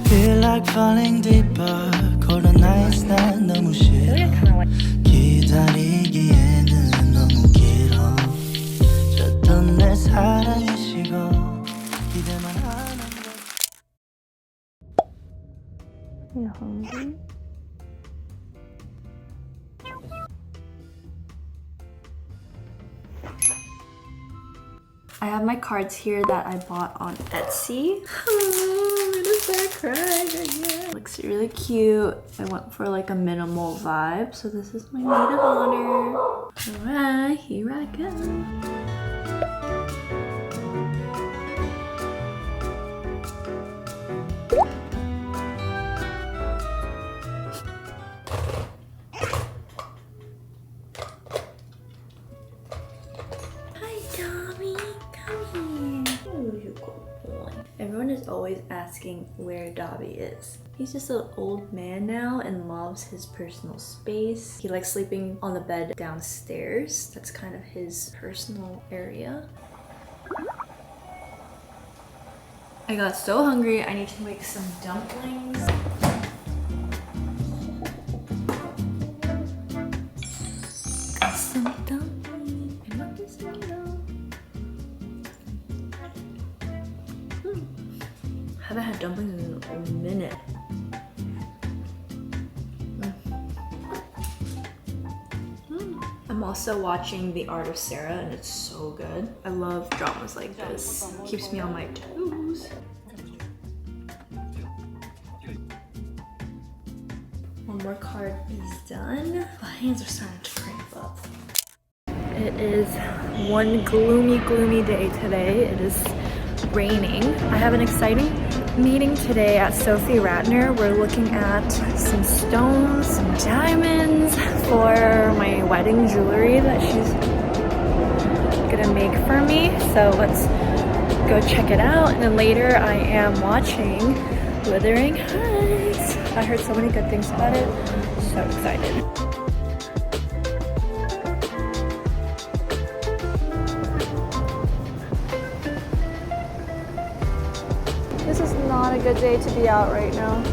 Feel like falling deeper. Cold nights 난 너무 싫어. 기다리기에는 너무 길어. 줬던 내 사랑이 식어. 기대만 하는 걸. You hungry? I have my cards here that I bought on Etsy. Oh, I'm gonna start crying again. Looks really cute. I went for like a minimal vibe. So this is my maid of honor. Alright, here I go. Everyone is always asking where Dobby is. He's just an old man now and loves his personal space. He likes sleeping on the bed downstairs. That's kind of his personal area. I got so hungry, I need to make some dumplings. Got some dumplings. I love this little. Haven't had dumplings in a minute. I'm also watching The Art of Sarah and it's so good. I love dramas like this. Keeps me on my toes. One more card is done. My hands are starting to cramp up. It is one gloomy day today. It is raining. I have an exciting meeting today at Sophie Ratner. We're looking at some stones, some diamonds for my wedding jewelry that she's gonna make for me. So let's go check it out. And then later I am watching Wuthering Heights. I heard so many good things about it. So excited. This is not a good day to be out right now.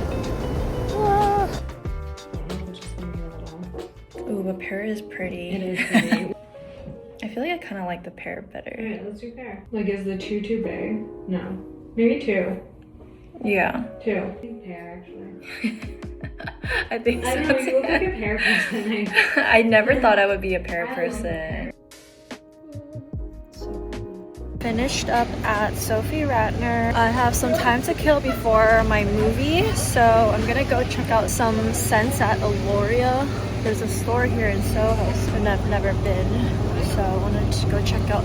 Ah. Ooh, the pear is pretty. It is pretty. I feel like I kind of like the pear better. Alright, let's do pear. Like, is the 2 too big? No. Maybe 2. Yeah. 2. I think pear, actually. I think so. I don't know, you look like a pear person. I never thought I would be a pear person. Finished up at Sophie Ratner. I have some time to kill before my movie, so I'm gonna go check out some scents at Aloria. There's a store here in Soho and I've never been, so I wanted to go check out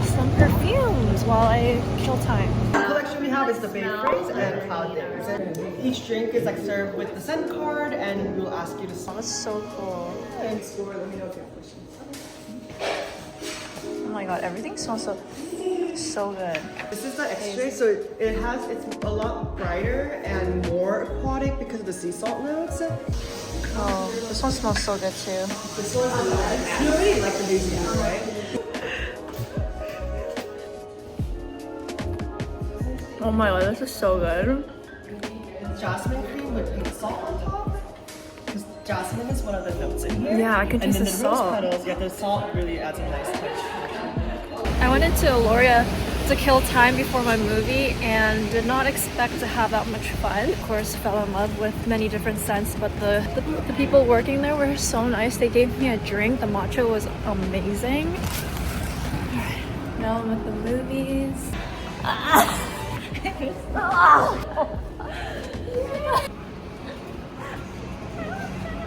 some perfumes while I kill time. The collection we have is the Bay Phrase and Cloud Days. And each drink is like served with the scent card, and we'll ask you to Oh, that's so cool. and score. Let me know if you have questions. Oh my god, everything smells so good. This is the extra, so it's a lot brighter and more aquatic because of the sea salt notes. Oh, this one smells so good too. This one's you already like the New Zealand, right? Oh my god, this is so good. Jasmine cream with pink salt on top. Because jasmine is one of the notes in here. Yeah, I can and taste then the the salt. rose petals, yeah, the salt really adds a nice touch. I went into Aloria to kill time before my movie and did not expect to have that much fun. Of course, fell in love with many different scents, but the people working there were so nice. They gave me a drink. The matcha was amazing. Alright, now I'm at the movies.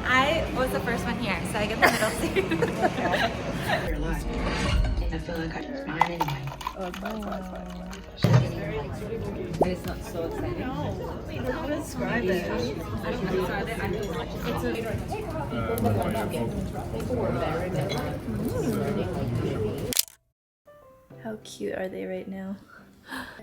I was the first one here, so I get the middle seat. I feel like I just mine anyway. But it's not so exciting. How to describe it? How cute are they right now?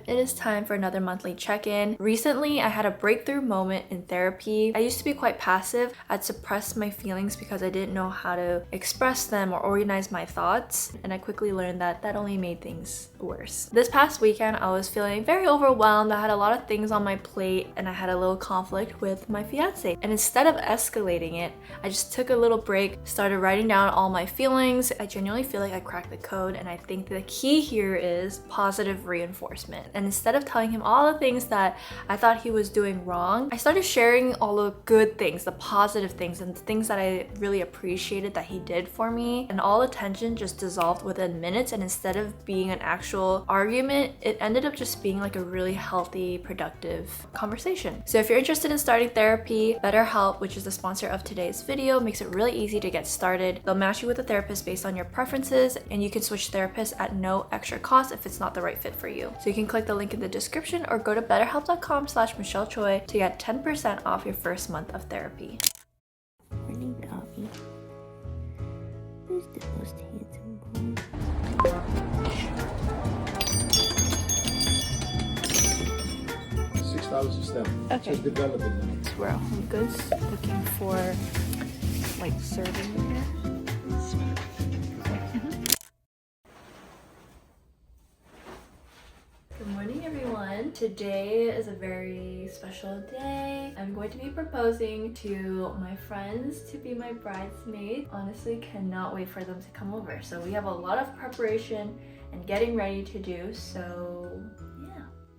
It is time for another monthly check-in. Recently, I had a breakthrough moment in therapy. I used to be quite passive. I'd suppress my feelings because I didn't know how to express them or organize my thoughts. And I quickly learned that that only made things worse. This past weekend, I was feeling very overwhelmed. I had a lot of things on my plate and I had a little conflict with my fiance. And instead of escalating it, I just took a little break, started writing down all my feelings. I genuinely feel like I cracked the code, and I think the key here is positive reinforcement. And instead of telling him all the things that I thought he was doing wrong, I started sharing all the good things, the positive things, and the things that I really appreciated that he did for me. And all the tension just dissolved within minutes, and instead of being an actual argument, it ended up just being like a really healthy, productive conversation. So if you're interested in starting therapy, BetterHelp, which is the sponsor of today's video, makes it really easy to get started. They'll match you with a therapist based on your preferences, and you can switch therapists at no extra cost if it's not the right fit for you. So you can click the link in the description or go to betterhelp.com/MichelleChoi to get 10% off your first month of therapy. Morning, Dobby. Who's the most handsome boy? $6 a step. Okay. Just developing them. We're at Home Goods looking for like serving here. Good morning, everyone. Today is a very special day. I'm going to be proposing to my friends to be my bridesmaids. Honestly, cannot wait for them to come over. So we have a lot of preparation and getting ready to do, so yeah.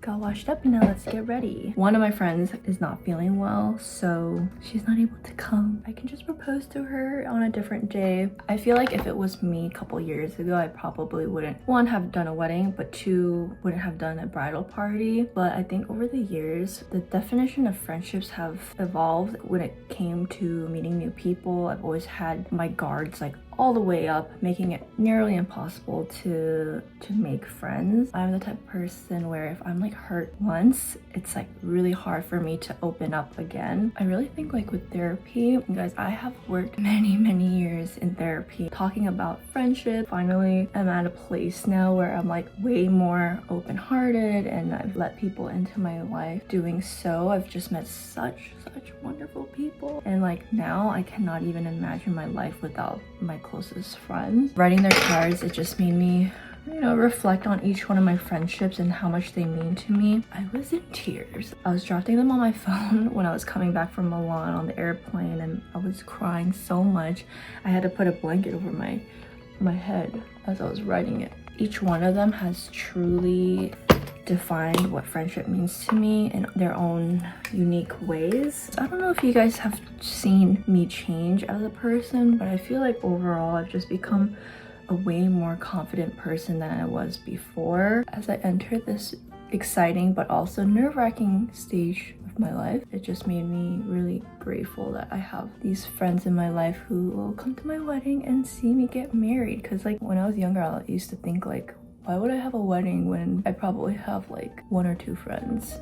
Got washed up and now let's get ready. One of my friends is not feeling well, so she's not able to come. I can just propose to her on a different day. I feel like if it was me a couple years ago, I probably wouldn't, one, have done a wedding, but two, wouldn't have done a bridal party. But I think over the years, the definition of friendships have evolved when it came to meeting new people. I've always had my guards like all the way up, making it nearly impossible to make friends. I'm the type of person where if I'm like hurt once, it's like really hard for me to open up again. I really think like with therapy, guys, I have worked many years in therapy talking about friendship. Finally, I'm at a place now where I'm like way more open-hearted and I've let people into my life. Doing so, I've just met such wonderful people, and like now I cannot even imagine my life without my closest friends. Writing their cards, it just made me, you know, reflect on each one of my friendships and how much they mean to me. I was in tears. I was drafting them on my phone when I was coming back from Milan on the airplane, and I was crying so much. I had to put a blanket over my head as I was writing it. Each one of them has truly defined what friendship means to me in their own unique ways. I don't know if you guys have seen me change as a person, but I feel like overall I've just become a way more confident person than I was before. As I entered this exciting but also nerve-wracking stage of my life, it just made me really grateful that I have these friends in my life who will come to my wedding and see me get married. Because like when I was younger, I used to think like, why would I have a wedding when I probably have like 1 or 2 friends?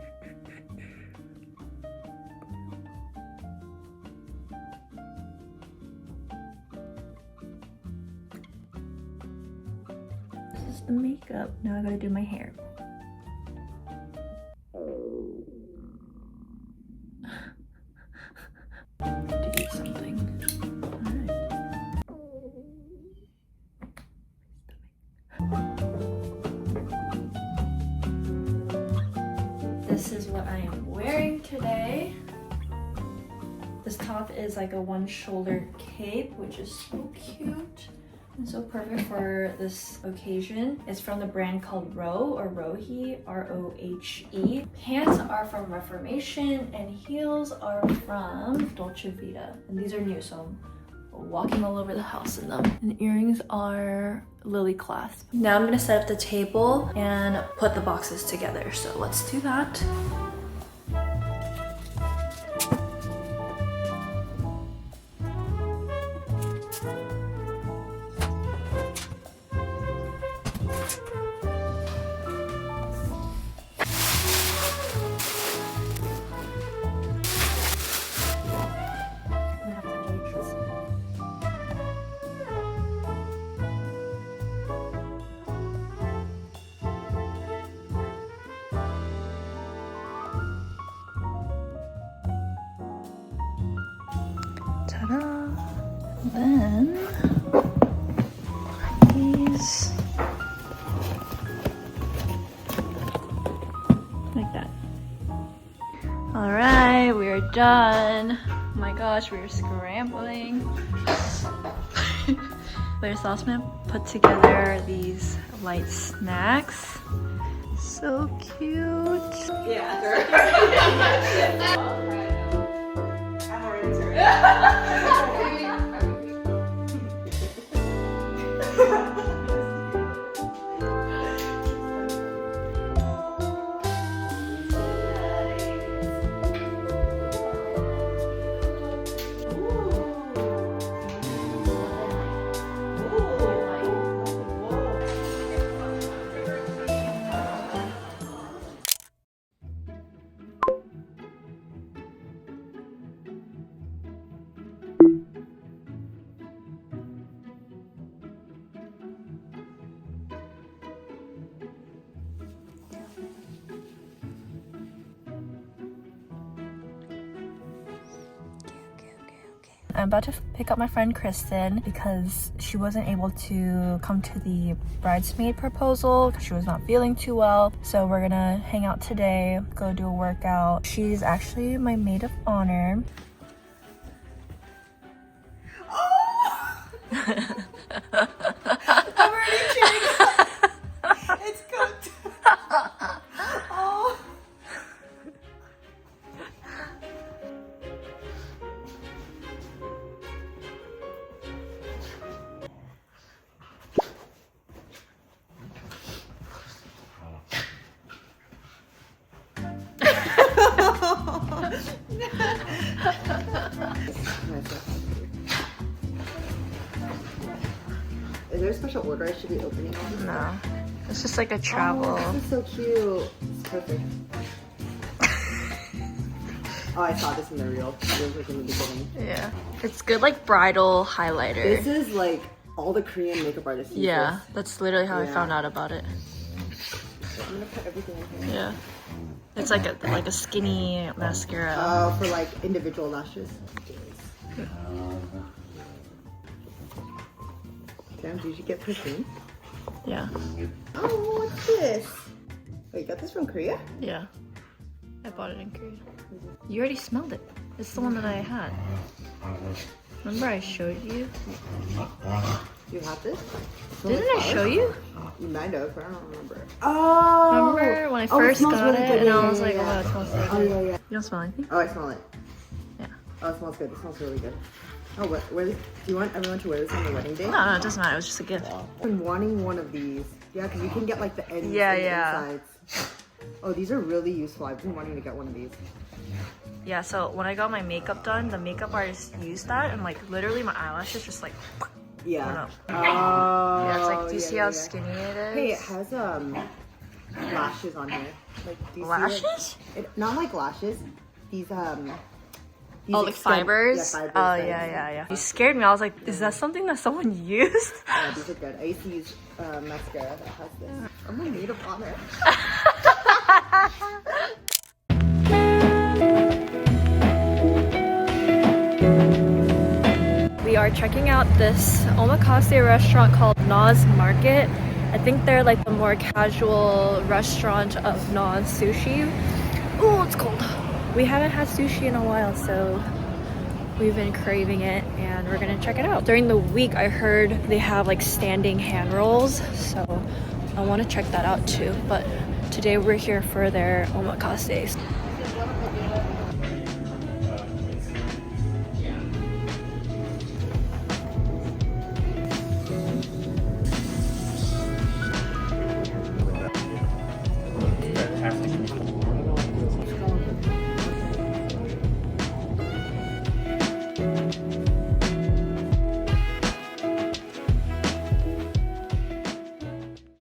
This is the makeup. Now I gotta do my hair. To eat something. This is what I am wearing today. This top is like a one-shoulder cape, which is so cute and so perfect for this occasion. It's from the brand called Ro or Rohe, R-O-H-E. Pants are from Reformation and heels are from Dolce Vita. And these are new, so I'm walking all over the house in them. And the earrings are lily clasp. Now I'm gonna set up the table and put the boxes together. So let's do that. Ta-da! Then these like that. All right, we are done. Oh my gosh, we are scrambling. Later, Sauceman put together these light snacks. So cute. I'm about to pick up my friend Kristen because she wasn't able to come to the bridesmaid proposal because she was not feeling too well. So we're gonna hang out today, go do a workout. She's actually my maid of honor. I'm already cheering. It's cooked. Oh. Is there a special order I should be opening on? No, it's just like a travel. Oh, this is so cute. It's perfect. Oh, I saw this in the reel. It was like in the beginning. Yeah, it's good like bridal highlighter. This is like all the Korean makeup artists use Yeah, this. that's literally how I Yeah. found out about it. So I'm gonna put everything in here. Yeah, it's like a skinny mascara. Oh, for like individual lashes. Damn, did you get perfume? Yeah, Oh, what's this? Oh, you got this from Korea? yeah. I bought it in Korea. You already smelled it. It's the one that I had. Remember I showed you? You have this? Didn't I show you? You might have, but I don't remember. Oh! Remember when I Oh, first smells got really it good. and Yeah, I was yeah, like, yeah. oh, it smells so Oh, good. yeah, yeah. You don't smell anything? Oh, I smell it. Yeah. Oh, it smells good. It smells really good. Oh, what? Do you want everyone to wear this on the wedding day? No, it doesn't matter. It was just a gift. I've been wanting one of these. Yeah, because you can get like the ends Yeah, and yeah. insides. Oh, these are really useful. I've been wanting to get one of these. Yeah, so when I got my makeup done, the makeup artist used that and like literally my eyelashes just like Yeah. went up. Oh. Yeah, it's like, do you see how yeah. skinny it is? Hey, it has lashes on here. Like, do you see Lashes? it? Not like lashes. These Oh, like fibers? Yeah, fibers. Oh, yeah. You scared me. I was like, is that something that someone used? Yeah, these are good. I used to use mascara that has this. I'm a maid of honor. We are checking out this omakase restaurant called Na's Market. I think they're like the more casual restaurant of non-sushi. Oh, it's cold. We haven't had sushi in a while, so we've been craving it and we're gonna check it out. During the week, I heard they have like standing hand rolls, so I wanna check that out too. But today we're here for their omakase.